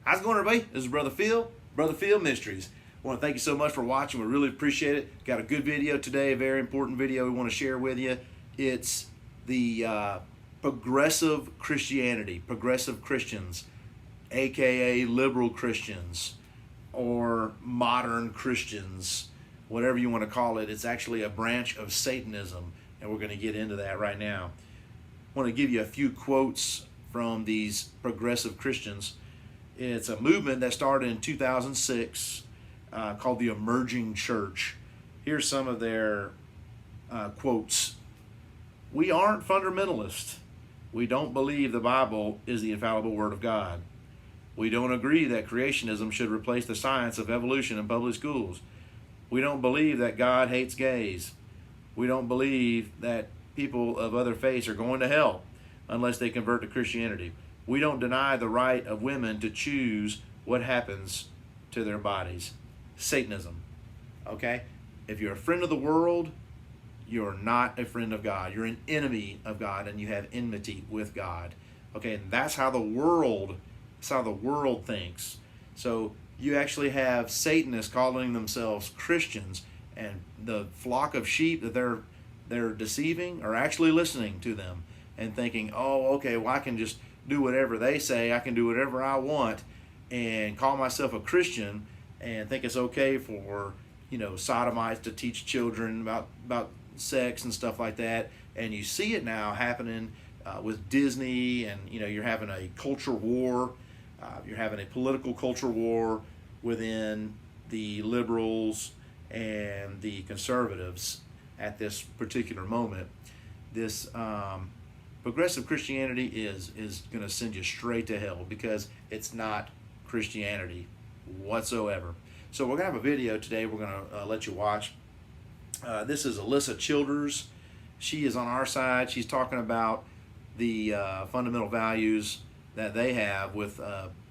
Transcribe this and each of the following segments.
How's it going, everybody? This is Brother Phil, Brother Phil Mysteries. I want to thank you so much for watching. We really appreciate it. Got a good video today, a very important video we want to share with you. It's the progressive Christianity, progressive Christians, aka liberal Christians, or modern Christians, whatever you want to call it. It's actually a branch of Satanism, and we're going to get into that right now. I want to give you a few quotes from these progressive Christians. It's a movement that started in 2006 called the Emerging Church. Here's some of their quotes. We aren't fundamentalists. We don't believe the Bible is the infallible Word of God. We don't agree that creationism should replace the science of evolution in public schools. We don't believe that God hates gays. We don't believe that people of other faiths are going to hell unless they convert to Christianity. We don't deny the right of women to choose what happens to their bodies. Satanism. Okay? If you're a friend of the world, you're not a friend of God. You're an enemy of God, and you have enmity with God. Okay, and that's how the world thinks. So you actually have Satanists calling themselves Christians, and the flock of sheep that they're deceiving are actually listening to them and thinking, oh, okay, well, I can just do whatever they say. I can do whatever I want and call myself a Christian and think it's okay for, sodomites to teach children about sex and stuff like that. And you see it now happening with Disney, and, you're having a culture war. You're having a political culture war within the liberals and the conservatives at this particular moment. This progressive Christianity is going to send you straight to hell because it's not Christianity whatsoever. So we're going to have a video today we're going to let you watch. This is Alyssa Childers. She is on our side. She's talking about the fundamental values that they have with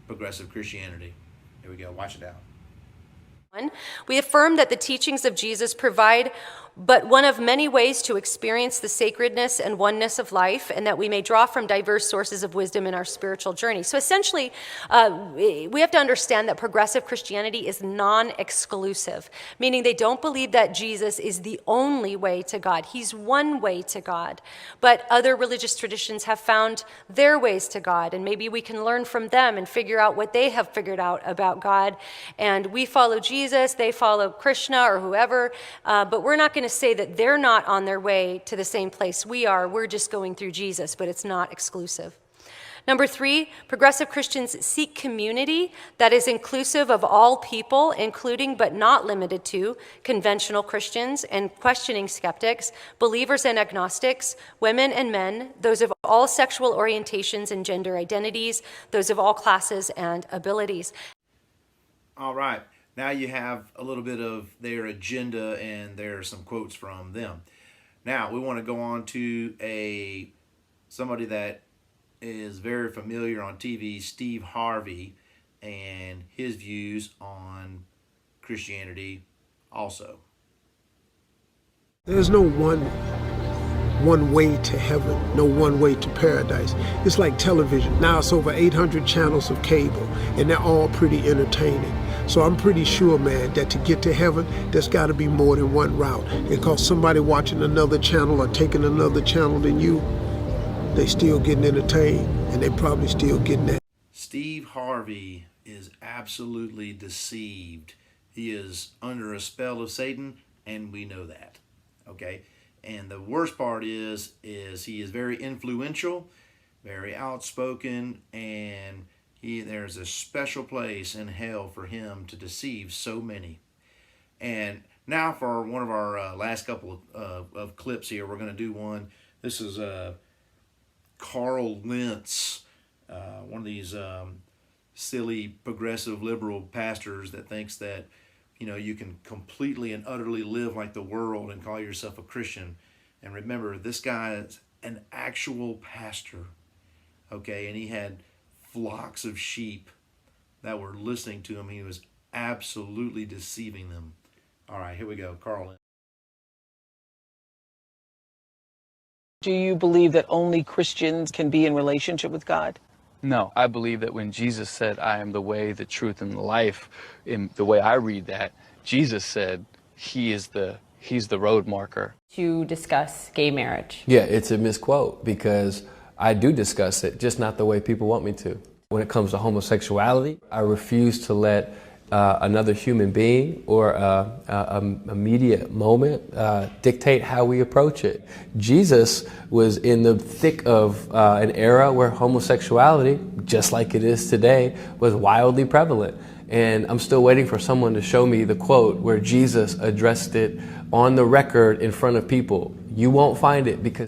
progressive Christianity. Here we go. Watch it out. We affirm that the teachings of Jesus provide but one of many ways to experience the sacredness and oneness of life, and that we may draw from diverse sources of wisdom in our spiritual journey. So essentially, we have to understand that progressive Christianity is non-exclusive, meaning they don't believe that Jesus is the only way to God. He's one way to God, but other religious traditions have found their ways to God, and maybe we can learn from them and figure out what they have figured out about God. And we follow Jesus, they follow Krishna or whoever, but we're not going to say that they're not on their way to the same place we are. We're just going through Jesus, but it's not exclusive. Number 3, progressive Christians seek community that is inclusive of all people, including but not limited to conventional Christians and questioning skeptics, believers and agnostics, women and men, those of all sexual orientations and gender identities, those of all classes and abilities. All right. Now you have a little bit of their agenda, and there are some quotes from them. Now we want to go on to somebody that is very familiar on TV, Steve Harvey, and his views on Christianity also. There's no one way to heaven, no one way to paradise. It's like television. Now it's over 800 channels of cable, and they're all pretty entertaining. So I'm pretty sure, man, that to get to heaven, there's got to be more than one route. Because somebody watching another channel or taking another channel than you, they still getting entertained, and they probably still getting that. Steve Harvey is absolutely deceived. He is under a spell of Satan, and we know that. Okay? And the worst part is he is very influential, very outspoken, and there's a special place in hell for him to deceive so many. And now for one of our last couple of clips here, we're going to do one. This is Carl Lentz, one of these silly progressive liberal pastors that thinks that you can completely and utterly live like the world and call yourself a Christian. And remember, this guy is an actual pastor, okay? And he had flocks of sheep that were listening to him. He was absolutely deceiving them. All right, here we go. Carl. Do you believe that only Christians can be in relationship with God? No, I believe that when Jesus said, I am the way, the truth, and the life, in the way I read that, Jesus said he's the road marker. To discuss gay marriage. Yeah, it's a misquote because I do discuss it, just not the way people want me to. When it comes to homosexuality, I refuse to let another human being or a media moment dictate how we approach it. Jesus was in the thick of an era where homosexuality, just like it is today, was wildly prevalent. And I'm still waiting for someone to show me the quote where Jesus addressed it on the record in front of people. You won't find it because